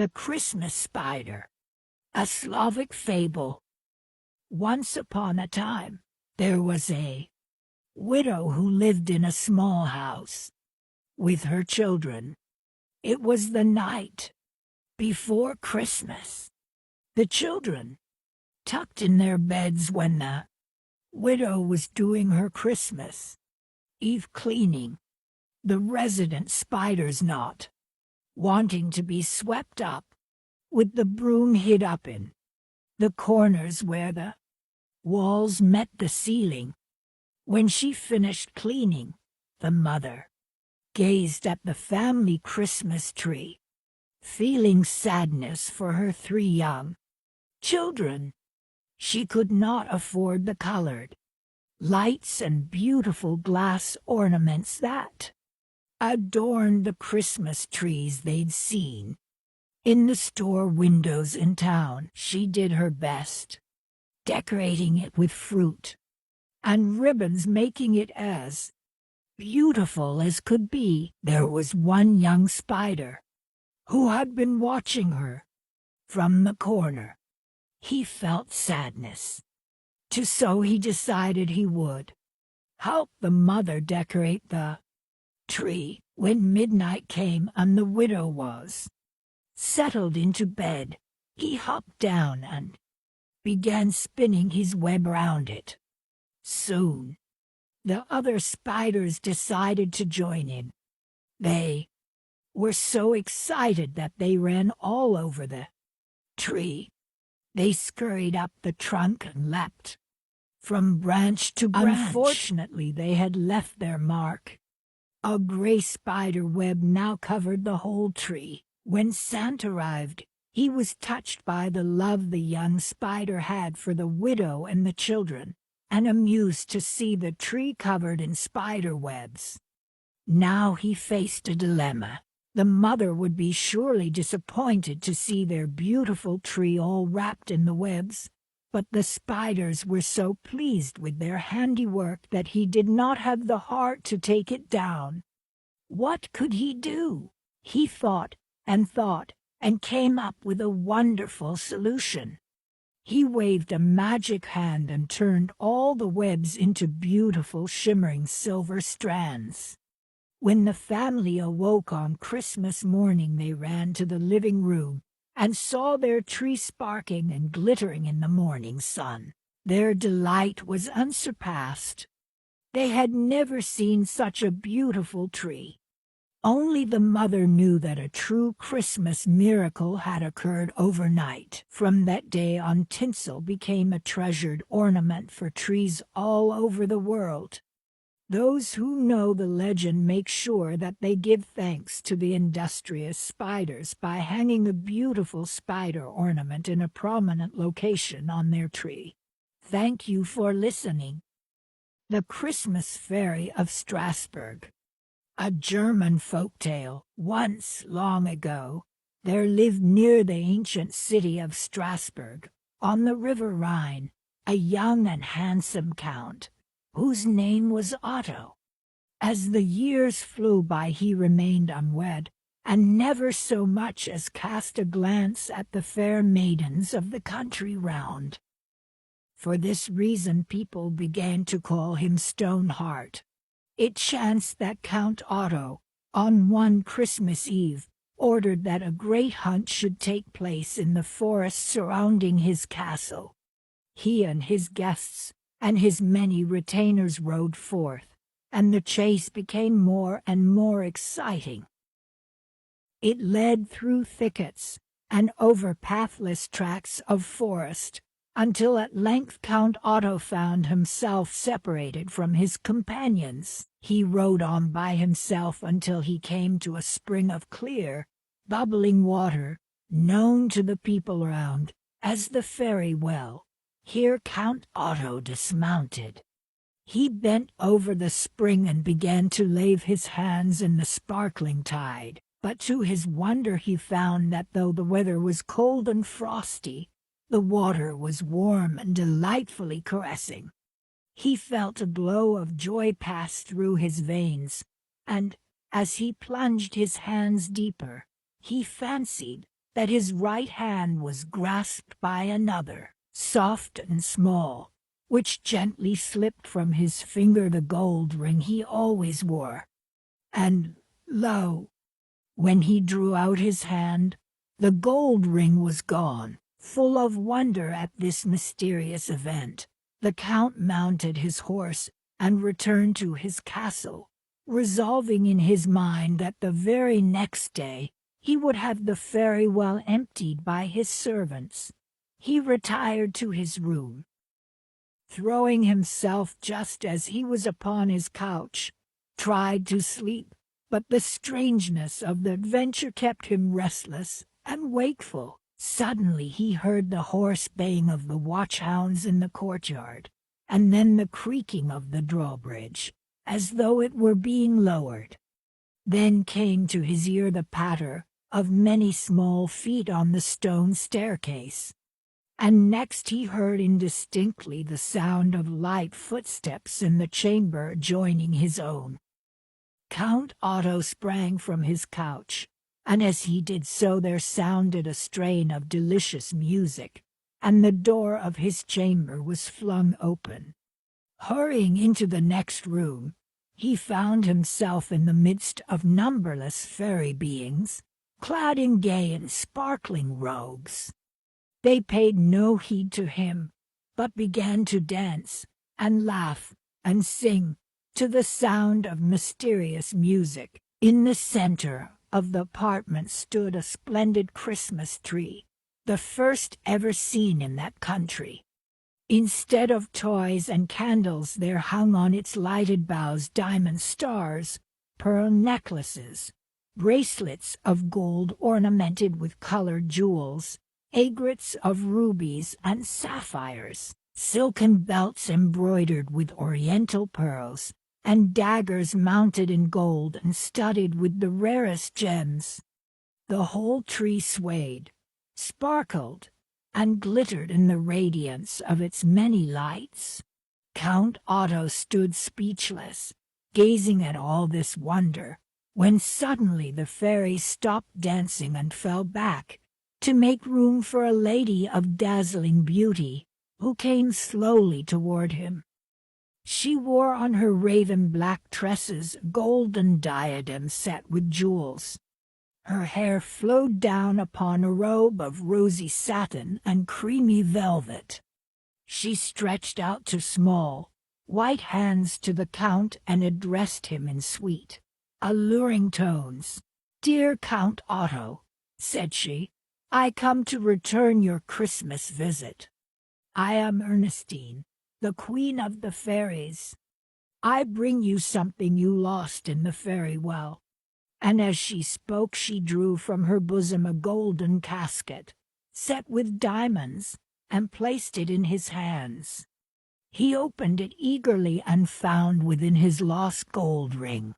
The Christmas Spider, a Slavic fable. Once upon a time, there was a widow who lived in a small house with her children. It was the night before Christmas. The children tucked in their beds when the widow was doing her Christmas Eve cleaning. The resident spiders not wanting to be swept up, with the broom hid up in the corners where the walls met the ceiling. When she finished cleaning, the mother gazed at the family Christmas tree, feeling sadness for her 3 young children. She could not afford the colored lights and beautiful glass ornaments that adorned the Christmas trees they'd seen in the store windows in town. She did her best, decorating it with fruit and ribbons, making it as beautiful as could be. There was one young spider who had been watching her from the corner. He felt sadness, so he decided he would help the mother decorate the tree. When midnight came and the widow was settled into bed, he hopped down and began spinning his web round it. Soon, the other spiders decided to join him. They were so excited that they ran all over the tree. They scurried up the trunk and leapt from branch to branch. Unfortunately, they had left their mark. A gray spider web now covered the whole tree. When Santa arrived, he was touched by the love the young spider had for the widow and the children, and amused to see the tree covered in spider webs. Now he faced a dilemma. The mother would be surely disappointed to see their beautiful tree all wrapped in the webs, but the spiders were so pleased with their handiwork that he did not have the heart to take it down. What could he do? He thought and came up with a wonderful solution. He waved a magic hand and turned all the webs into beautiful shimmering silver strands. When the family awoke on Christmas morning, they ran to the living room and saw their tree sparkling and glittering in the morning sun. Their delight was unsurpassed. They had never seen such a beautiful tree. Only the mother knew that a true Christmas miracle had occurred overnight. From that day on, tinsel became a treasured ornament for trees all over the world. Those who know the legend make sure that they give thanks to the industrious spiders by hanging a beautiful spider ornament in a prominent location on their tree. Thank you for listening. The Christmas Fairy of Strasburg. A German folktale. Once, long ago, there lived near the ancient city of Strasburg, on the river Rhine, a young and handsome count, whose name was Otto. As the years flew by, he remained unwed, and never so much as cast a glance at the fair maidens of the country round. For this reason people began to call him Stoneheart. It chanced that Count Otto, on one Christmas Eve, ordered that a great hunt should take place in the forest surrounding his castle. He and his guests and his many retainers rode forth, and the chase became more and more exciting. It led through thickets and over pathless tracts of forest, until at length Count Otto found himself separated from his companions. He rode on by himself until he came to a spring of clear, bubbling water, known to the people around as the Fairy Well. Here Count Otto dismounted. He bent over the spring and began to lave his hands in the sparkling tide, but to his wonder he found that though the weather was cold and frosty, the water was warm and delightfully caressing. He felt a glow of joy pass through his veins, and, as he plunged his hands deeper, he fancied that his right hand was grasped by another, soft and small, which gently slipped from his finger the gold ring he always wore. And, lo, when he drew out his hand, the gold ring was gone. Full of wonder at this mysterious event, the Count mounted his horse and returned to his castle, resolving in his mind that the very next day he would have the fairy well emptied by his servants. He retired to his room, throwing himself just as he was upon his couch, tried to sleep, but the strangeness of the adventure kept him restless and wakeful. Suddenly he heard the hoarse baying of the watchhounds in the courtyard, and then the creaking of the drawbridge, as though it were being lowered. Then came to his ear the patter of many small feet on the stone staircase, and next he heard indistinctly the sound of light footsteps in the chamber adjoining his own. Count Otto sprang from his couch, and as he did so there sounded a strain of delicious music, and the door of his chamber was flung open. Hurrying into the next room, he found himself in the midst of numberless fairy beings, clad in gay and sparkling robes. They paid no heed to him, but began to dance and laugh and sing to the sound of mysterious music. In the center of the apartment stood a splendid Christmas tree, the first ever seen in that country. Instead of toys and candles, there hung on its lighted boughs diamond stars, pearl necklaces, bracelets of gold ornamented with colored jewels, aigrettes of rubies and sapphires, silken belts embroidered with oriental pearls, and daggers mounted in gold and studded with the rarest gems. The whole tree swayed, sparkled, and glittered in the radiance of its many lights. Count Otto stood speechless, gazing at all this wonder, when suddenly the fairies stopped dancing and fell back, to make room for a lady of dazzling beauty, who came slowly toward him. She wore on her raven-black tresses a golden diadem set with jewels. Her hair flowed down upon a robe of rosy satin and creamy velvet. She stretched out two small, white hands to the Count and addressed him in sweet, alluring tones. "Dear Count Otto," said she, "I come to return your Christmas visit. I am Ernestine, the Queen of the Fairies. I bring you something you lost in the fairy well." And as she spoke she drew from her bosom a golden casket, set with diamonds, and placed it in his hands. He opened it eagerly and found within his lost gold ring.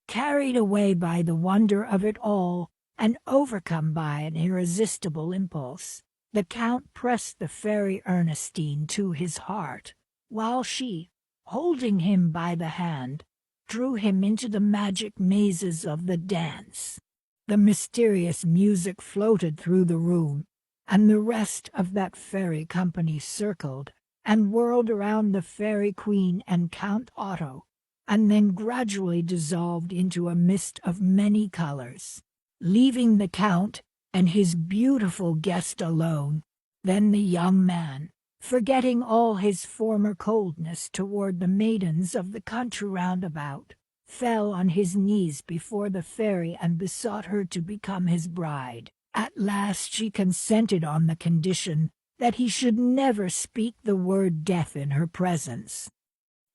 Carried away by the wonder of it all, and overcome by an irresistible impulse, the Count pressed the fairy Ernestine to his heart, while she, holding him by the hand, drew him into the magic mazes of the dance. The mysterious music floated through the room, and the rest of that fairy company circled and whirled around the fairy queen and Count Otto, and then gradually dissolved into a mist of many colors, leaving the Count and his beautiful guest alone. Then the young man, forgetting all his former coldness toward the maidens of the country round about, fell on his knees before the fairy and besought her to become his bride. At last she consented on the condition that he should never speak the word death in her presence.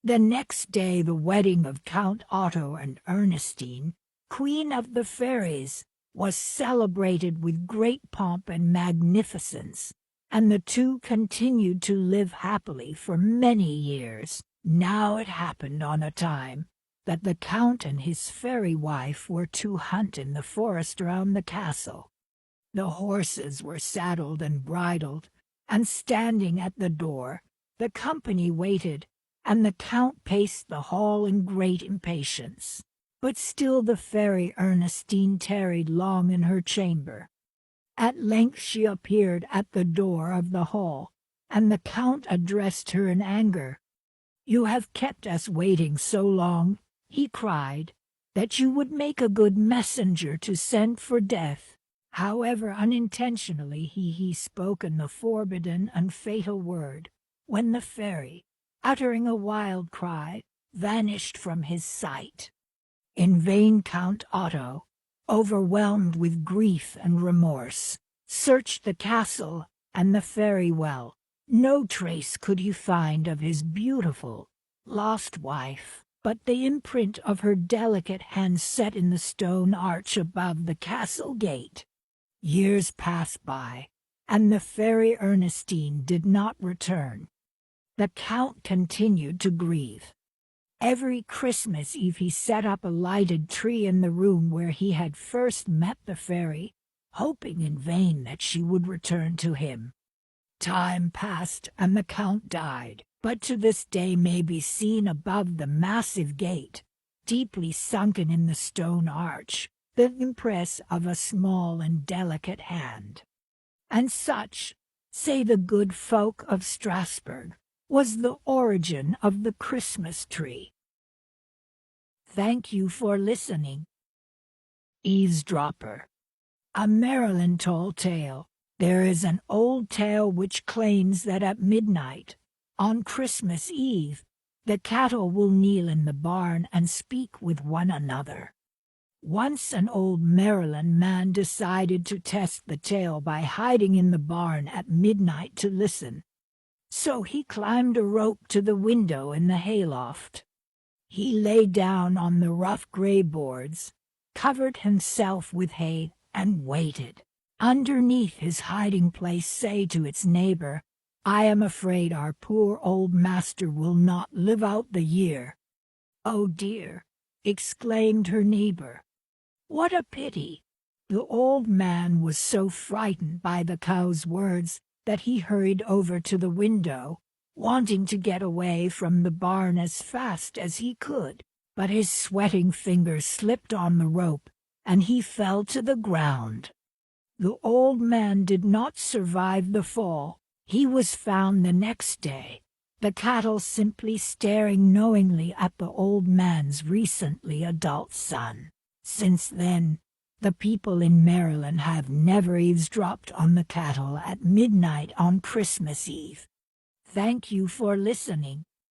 The next day the wedding of Count Otto and Ernestine, Queen of the Fairies, was celebrated with great pomp and magnificence, and the two continued to live happily for many years. Now it happened on a time that the Count and his fairy wife were to hunt in the forest around the castle. The horses were saddled and bridled, and standing at the door, the company waited, and the Count paced the hall in great impatience. But still the fairy Ernestine tarried long in her chamber. At length she appeared at the door of the hall, and the Count addressed her in anger. "You have kept us waiting so long," he cried, "that you would make a good messenger to send for death." However unintentionally he spoken the forbidden and fatal word, when the fairy, uttering a wild cry, vanished from his sight. In vain Count Otto, overwhelmed with grief and remorse, searched the castle and the fairy well. No trace could he find of his beautiful, lost wife, but the imprint of her delicate hand set in the stone arch above the castle gate. Years passed by, and the fairy Ernestine did not return. The Count continued to grieve. Every Christmas Eve he set up a lighted tree in the room where he had first met the fairy, hoping in vain that she would return to him. Time passed and the Count died, but to this day may be seen above the massive gate, deeply sunken in the stone arch, the impress of a small and delicate hand. And such, say the good folk of Strasburg, was the origin of the Christmas tree. Thank you for listening. Eavesdropper. A Maryland tall tale. There is an old tale which claims that at midnight, on Christmas Eve, the cattle will kneel in the barn and speak with one another. Once an old Maryland man decided to test the tale by hiding in the barn at midnight to listen. So he climbed a rope to the window in the hayloft. He lay down on the rough gray boards, covered himself with hay, and waited. Underneath his hiding place say to its neighbor, "I am afraid our poor old master will not live out the year." "Oh dear," exclaimed her neighbor. "What a pity!" The old man was so frightened by the cow's words that he hurried over to the window, wanting to get away from the barn as fast as he could. But his sweating fingers slipped on the rope, and he fell to the ground. The old man did not survive the fall. He was found the next day, the cattle simply staring knowingly at the old man's recently adult son. Since then, the people in Maryland have never eavesdropped on the cattle at midnight on Christmas Eve. Thank you for listening.